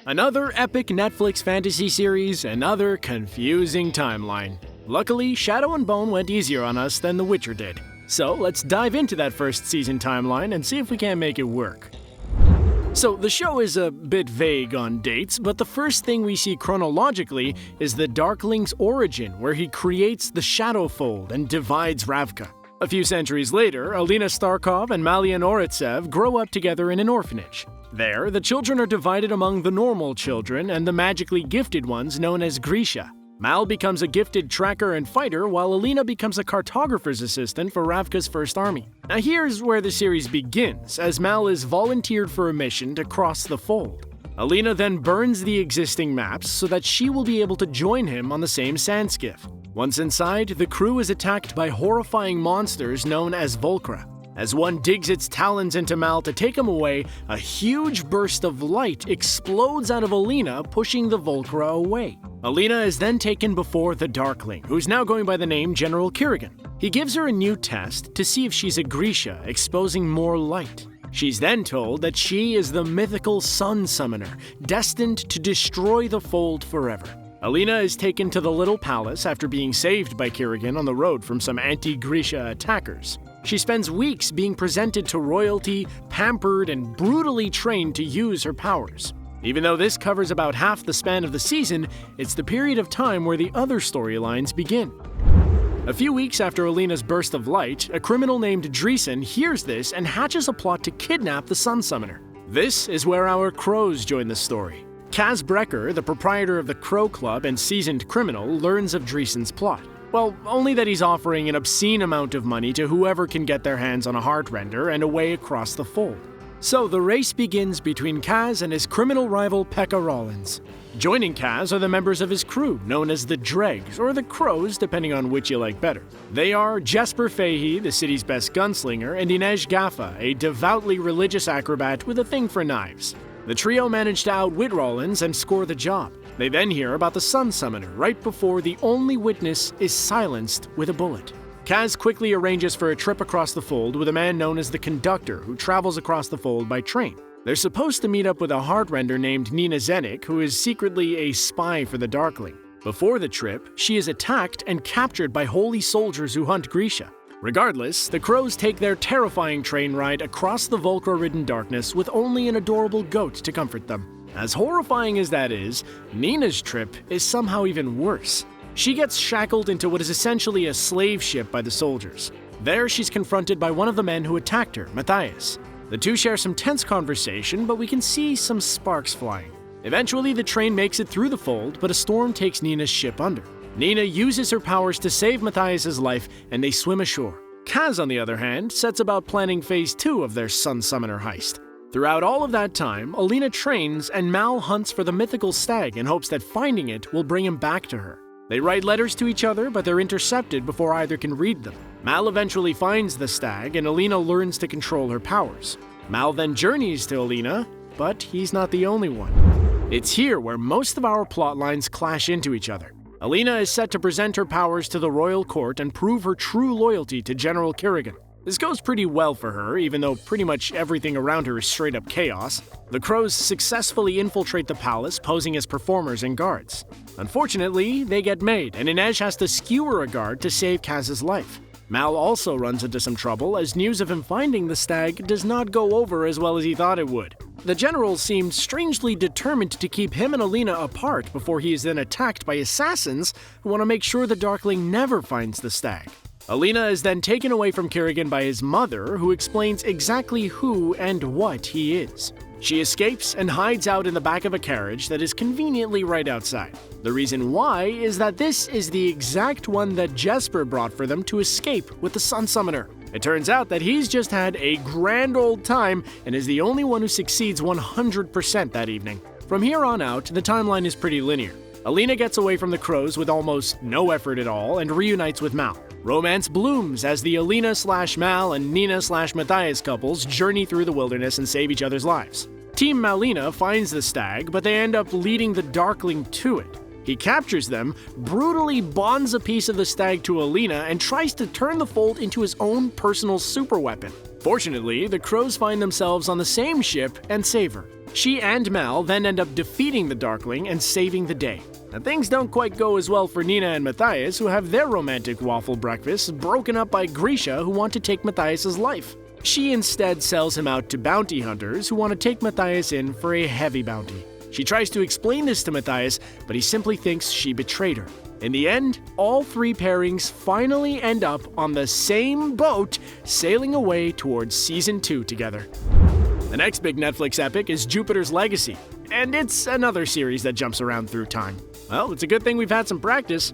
Another epic Netflix fantasy series, another confusing timeline. Luckily, Shadow and Bone went easier on us than The Witcher did. So let's dive into that first season timeline and see if we can't make it work. So the show is a bit vague on dates, but the first thing we see chronologically is the Darkling's origin, where he creates the Shadowfold and divides Ravka. A few centuries later, Alina Starkov and Malian Oretsev grow up together in an orphanage. There, the children are divided among the normal children and the magically gifted ones known as Grisha. Mal becomes a gifted tracker and fighter, while Alina becomes a cartographer's assistant for Ravka's first army. Now here's where the series begins, as Mal is volunteered for a mission to cross the fold. Alina then burns the existing maps so that she will be able to join him on the same sandskiff. Once inside, the crew is attacked by horrifying monsters known as Volcra. As one digs its talons into Mal to take him away, a huge burst of light explodes out of Alina, pushing the Volcra away. Alina is then taken before the Darkling, who's now going by the name General Kerrigan. He gives her a new test to see if she's a Grisha, exposing more light. She's then told that she is the mythical Sun Summoner, destined to destroy the Fold forever. Alina is taken to the Little Palace after being saved by Kerrigan on the road from some anti-Grisha attackers. She spends weeks being presented to royalty, pampered, and brutally trained to use her powers. Even though this covers about half the span of the season, it's the period of time where the other storylines begin. A few weeks after Alina's burst of light, a criminal named Dreesen hears this and hatches a plot to kidnap the Sun Summoner. This is where our crows join the story. Kaz Brekker, the proprietor of the Crow Club and seasoned criminal, learns of Dreesen's plot. Well, only that he's offering an obscene amount of money to whoever can get their hands on a heartrender and a way across the fold. So the race begins between Kaz and his criminal rival Pekka Rollins. Joining Kaz are the members of his crew, known as the Dregs, or the Crows, depending on which you like better. They are Jesper Fahey, the city's best gunslinger, and Inej Ghafa, a devoutly religious acrobat with a thing for knives. The trio manage to outwit Rollins and score the job. They then hear about the Sun Summoner right before the only witness is silenced with a bullet. Kaz quickly arranges for a trip across the fold with a man known as the Conductor, who travels across the fold by train. They're supposed to meet up with a heartrender named Nina Zenik, who is secretly a spy for the Darkling. Before the trip, she is attacked and captured by holy soldiers who hunt Grisha. Regardless, the Crows take their terrifying train ride across the Volcra-ridden darkness with only an adorable goat to comfort them. As horrifying as that is, Nina's trip is somehow even worse. She gets shackled into what is essentially a slave ship by the soldiers. There, she's confronted by one of the men who attacked her, Matthias. The two share some tense conversation, but we can see some sparks flying. Eventually, the train makes it through the fold, but a storm takes Nina's ship under. Nina uses her powers to save Matthias' life, and they swim ashore. Kaz, on the other hand, sets about planning phase 2 of their Sun Summoner heist. Throughout all of that time, Alina trains and Mal hunts for the mythical stag in hopes that finding it will bring him back to her. They write letters to each other, but they're intercepted before either can read them. Mal eventually finds the stag, and Alina learns to control her powers. Mal then journeys to Alina, but he's not the only one. It's here where most of our plot lines clash into each other. Alina is set to present her powers to the royal court and prove her true loyalty to General Kerrigan. This goes pretty well for her, even though pretty much everything around her is straight up chaos. The Crows successfully infiltrate the palace, posing as performers and guards. Unfortunately, they get made, and Inej has to skewer a guard to save Kaz's life. Mal also runs into some trouble, as news of him finding the stag does not go over as well as he thought it would. The general seemed strangely determined to keep him and Alina apart before he is then attacked by assassins who want to make sure the Darkling never finds the stag. Alina is then taken away from Kerrigan by his mother, who explains exactly who and what he is. She escapes and hides out in the back of a carriage that is conveniently right outside. The reason why is that this is the exact one that Jesper brought for them to escape with the Sun Summoner. It turns out that he's just had a grand old time and is the only one who succeeds 100% that evening. From here on out, the timeline is pretty linear. Alina gets away from the Crows with almost no effort at all and reunites with Mal. Romance blooms as the Alina/Mal and Nina/Matthias couples journey through the wilderness and save each other's lives. Team Malina finds the stag, but they end up leading the Darkling to it. He captures them, brutally bonds a piece of the stag to Alina, and tries to turn the fold into his own personal superweapon. Fortunately, the Crows find themselves on the same ship and save her. She and Mal then end up defeating the Darkling and saving the day. Now, things don't quite go as well for Nina and Matthias, who have their romantic waffle breakfast broken up by Grisha, who want to take Matthias's life. She instead sells him out to bounty hunters who want to take Matthias in for a heavy bounty. She tries to explain this to Matthias, but he simply thinks she betrayed her. In the end, all three pairings finally end up on the same boat, sailing away towards Season 2 together. The next big Netflix epic is Jupiter's Legacy, and it's another series that jumps around through time. Well, it's a good thing we've had some practice.